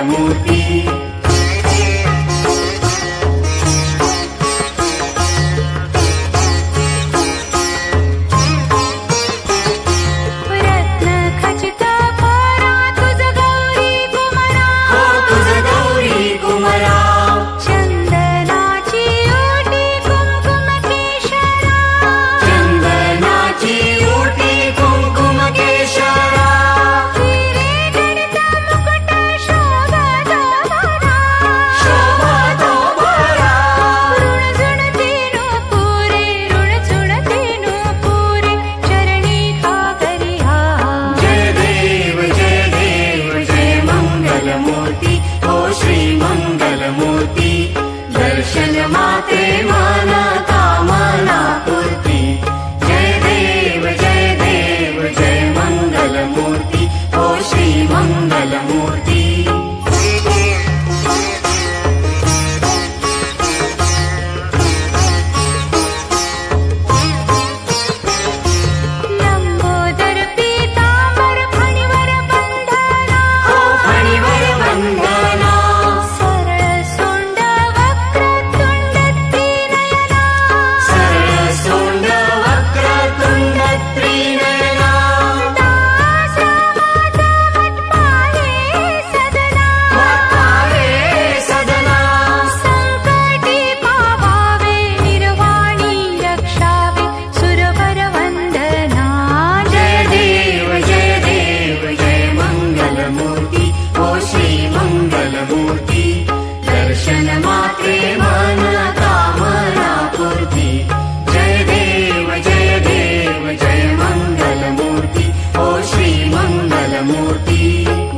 मंगलमूर्ती दर्शन मात्रे मन कामना पूर्ती जय देव जय मंगलमूर्ती ओ श्री मंगलमूर्ती दर्शन मात्रे मन कामना पूर्ती जय देव जय मंगलमूर्ती ओ श्री मंगलमूर्ती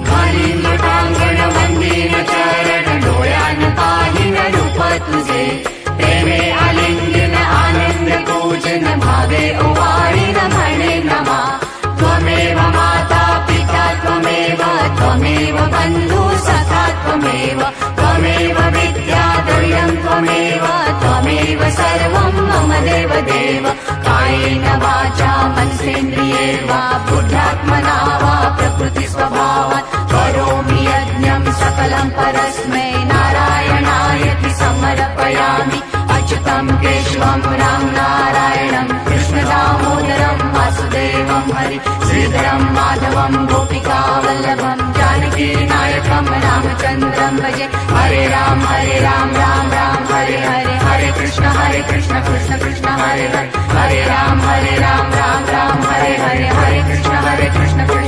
घाली मठांगण मंदिर चरण डोळ्यान पाहिन रूप तुझे प्रेमे आलिंगन आनंद पूजन भावे ओवाळीन म्हणे नमा त्वमेव माता पिता त्वमेव बंधु सखा त्वमेव विद्याधर्यं त्वमेव सर्वं मम देव कायेन वाचा मनसेन्द्रिये वा बुद्ध्यात्मना वा प्रकृतिस्वभावात् करोमि यज्ञं सकलं परस्मै नारायणायति समर्पयामि अच्युतं केशवं राम नारायणं कृष्णदामोदरं वासुदेवं हरि श्रीधरं माधवं गोपिकावल्लभं जानकी नायकं रामचन्द्रं भजे हरे राम राम राम हरे हरे कृष्ण कृष्ण कृष्ण हरे हरे राम राम राम हरे हरे कृष्ण कृष्ण